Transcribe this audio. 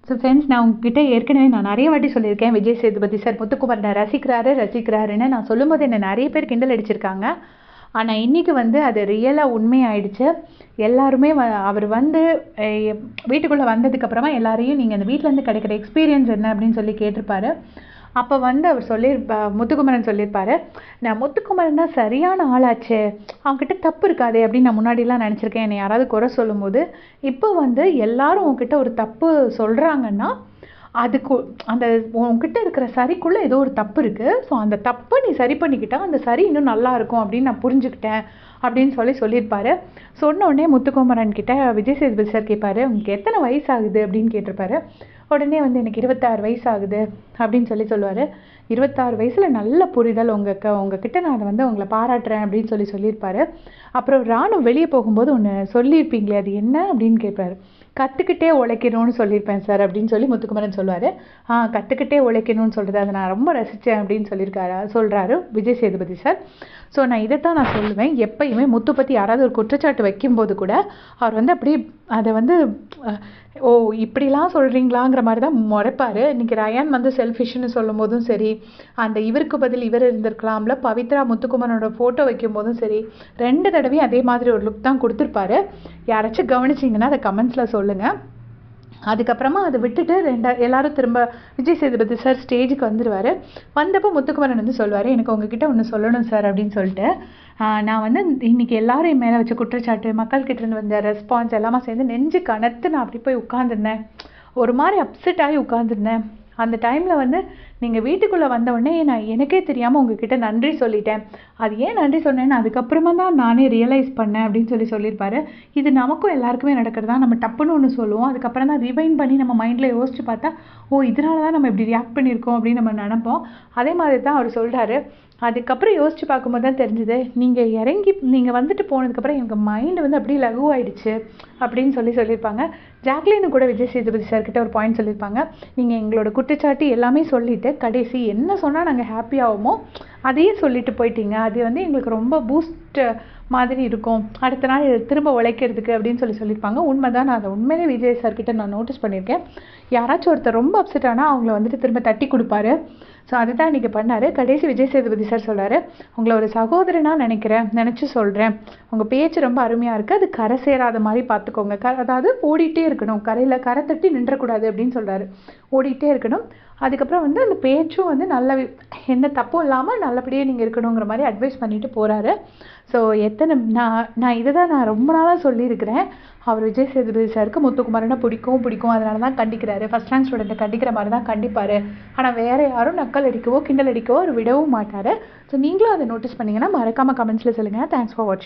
So friends, நான் உங்ககிட்ட ஏற்கனவே நிறைய வாட்டி சொல்லியிருக்கேன், விஜய் சேதுபதி சார் முத்துக்குமரனை ரசிக்கிறாருன்னு. நான் சொல்லும்போது என்ன நிறைய பேர் கிண்டல் அடிச்சிருக்காங்க. ஆனால் இன்றைக்கி வந்து அது ரியலாக உண்மையாயிடுச்சு. எல்லாருமே அவர் வந்து வீட்டுக்குள்ளே வந்ததுக்கப்புறமா எல்லாரையும் நீங்கள் அந்த வீட்டிலேருந்து கிடைக்கிற எக்ஸ்பீரியன்ஸ் என்ன அப்படின்னு சொல்லி கேட்டிருப்பாரு. அப்போ வந்து அவர் முத்துக்குமரன் சொல்லியிருப்பாரு, நான் முத்துக்குமரன் தான் சரியான ஆளாச்சே, அவங்ககிட்ட தப்பு இருக்காதே அப்படின்னு நான் முன்னாடிலாம் நினச்சிருக்கேன். என்னை யாராவது குறை சொல்லும்போது, இப்போ வந்து எல்லாரும் உங்ககிட்ட ஒரு தப்பு சொல்கிறாங்கன்னா அதுக்கு அந்த உன்கிட்ட இருக்கிற சரிக்குள்ளே ஏதோ ஒரு தப்பு இருக்குது. ஸோ அந்த தப்பை நீ சரி பண்ணிக்கிட்டா அந்த சரி இன்னும் நல்லா இருக்கும் அப்படின்னு நான் புரிஞ்சுக்கிட்டேன் அப்படின்னு சொல்லியிருப்பாரு. சொன்ன உடனே முத்துக்குமரன் கிட்ட விஜய் சேதுபதி சார் கேட்பாரு, உங்களுக்கு எத்தனை வயசு ஆகுது அப்படின்னு கேட்டிருப்பாரு. உடனே வந்து எனக்கு 26 வயசு ஆகுது அப்படின்னு சொல்லுவார். 26 வயசில் நல்ல புரிதல் உங்ககிட்ட நான் அதை வந்து உங்களை பாராட்டுறேன் அப்படின்னு சொல்லியிருப்பாரு. அப்புறம் ராணுவம் வெளியே போகும்போது ஒன்று சொல்லியிருப்பீங்களே, அது என்ன அப்படின்னு கேட்பாரு. கற்றுக்கிட்டே உழைக்கணும்னு சொல்லியிருப்பேன் சார் அப்படின்னு முத்துக்குமரன் சொல்லுவார். கற்றுக்கிட்டே உழைக்கணும்னு சொல்கிறது அதை நான் ரொம்ப ரசித்தேன் அப்படின்னு சொல்கிறாரு விஜய் சேதுபதி சார். ஸோ நான் இதைத்தான் நான் சொல்லுவேன், எப்பயுமே முத்து பற்றி யாராவது ஒரு குற்றச்சாட்டு வைக்கும்போது கூட அவர் வந்து அப்படியே அதை வந்து ஓ இப்படிலாம் சொல்கிறீங்களாங்கிற மாதிரி தான் முறைப்பார். இன்றைக்கி ரயான் வந்து செல்ஃபிஷ்னு சொல்லும் போதும் சரி, அந்த இவருக்கு பதில் இவர் இருந்திருக்கலாம்ல பவித்ரா முத்துக்குமரனோட ஃபோட்டோ வைக்கும் போதும் சரி, 2 தடவையும் அதே மாதிரி ஒரு லுக் தான் கொடுத்துருப்பாரு. யாராச்சும் கவனிச்சிங்கன்னா அதை கமெண்ட்ஸில் சொல்லுங்கள். அதுக்கப்புறமா அதை விட்டுட்டு எல்லாரும் திரும்ப விஜய் சேதுபதி சார் ஸ்டேஜுக்கு வந்துடுவார். வந்தப்போ முத்துக்குமரன் வந்து சொல்லுவார், எனக்கு உங்ககிட்ட ஒன்று சொல்லணும் சார் அப்படின்னு சொல்லிட்டு. நான் வந்து இன்றைக்கி எல்லாரும் என் மேலே வச்ச குற்றச்சாட்டு, மக்கள்கிட்ட இருந்து வந்த ரெஸ்பான்ஸ் எல்லாமே சேர்ந்து நெஞ்சு கனத்து நான் அப்படி போய் உட்காந்துருந்தேன். ஒரு மாதிரி அப்செட் ஆகி உட்காந்துருந்தேன். அந்த டைமில் வந்து நீங்கள் வீட்டுக்குள்ளே வந்தவுடனே நான் எனக்கே தெரியாமல் உங்ககிட்ட நன்றி சொல்லிட்டேன். அது ஏன் நன்றி சொன்னேன்னு அதுக்கப்புறமா தான் நானே ரியலைஸ் பண்ணேன் அப்படின்னு சொல்லியிருப்பாரு. இது நமக்கும் எல்லாருக்குமே நடக்கிறதா. நம்ம டப்புன்னு ஒன்று சொல்லுவோம், அதுக்கப்புறம் தான் ரிவைண்ட் பண்ணி நம்ம மைண்டில் யோசிச்சு பார்த்தா, ஓ இதனால தான் நம்ம இப்படி ரியாக்ட் பண்ணியிருக்கோம் அப்படின்னு நம்ம நினைப்போம். அதே மாதிரி தான் அவர் சொல்கிறாரு. அதுக்கப்புறம் யோசித்து பார்க்கும்போது தான் தெரிஞ்சுது, நீங்கள் வந்துட்டு போனதுக்கப்புறம் எனக்கு மைண்டு வந்து அப்படியே லகுவாயிடுச்சு அப்படின்னு சொல்லியிருப்பாங்க. ஜாக்லின்னு கூட விஜய் சேதுபதி சார்கிட்ட ஒரு பாயிண்ட் சொல்லியிருப்பாங்க, நீங்கள் எங்களோட குற்றச்சாட்டு எல்லாமே சொல்லிவிட்டு கடைசி என்ன சொன்னால் நாங்கள் ஹாப்பி ஆகுமோ அதையே சொல்லிட்டு போயிட்டீங்க. அது வந்து எங்களுக்கு ரொம்ப பூஸ்ட் மாதிரி இருக்கும், அடுத்த நாள் திரும்ப உழைக்கிறதுக்கு அப்படின்னு சொல்லியிருப்பாங்க. உண்மைதான், நான் அதை உண்மையிலே விஜய் சார்கிட்ட நான் நோட்டீஸ் பண்ணியிருக்கேன். யாராச்சும் ஒருத்தர் ரொம்ப அப்செட் ஆனால் அவங்கள வந்துட்டு திரும்ப தட்டி கொடுப்பாரு. ஸோ அதுதான் இன்றைக்கி பண்ணார். கடைசி விஜய் சேதுபதி சார் சொல்கிறாரு, உங்களை ஒரு சகோதரனாக நினச்சி சொல்கிறேன், உங்கள் பேச்சு ரொம்ப அருமையாக இருக்குது, அது கரை சேராத மாதிரி பார்த்துக்கோங்க. அதாவது ஓடிட்டே இருக்கணும், கரை தட்டி நின்றக்கூடாது அப்படின்னு சொல்கிறாரு. ஓடிட்டே இருக்கணும். அதுக்கப்புறம் வந்து அந்த பேச்சும் வந்து நல்ல எந்த தப்பும் இல்லாமல் நல்லபடியாக நீங்கள் இருக்கணுங்கிற மாதிரி அட்வைஸ் பண்ணிட்டு போகிறாரு. ஸோ நான் இதை தான் நான் ரொம்ப நாளாக சொல்லியிருக்கிறேன். அவர் விஜய் சேதுபதி சாருக்கு முத்துக்குமரனை பிடிக்கும், அதனால தான் கண்டிக்கிறாரு. ஃபஸ்ட் ரேங்க் ஸ்டூடெண்ட்டை கண்டிக்கிற மாதிரி தான் கண்டிப்பார். ஆனால் வேறு யாரும் நக்கல் அடிக்கவோ கிண்டல் அடிக்கவோ அவர் விடவும் மாட்டார். ஸோ நீங்களும் அதை நோட்டீஸ் பண்ணிங்கன்னா மறக்காமல் கமெண்ட்ஸில் சொல்லுங்கள். தேங்க்ஸ் ஃபார் வாட்சிங்.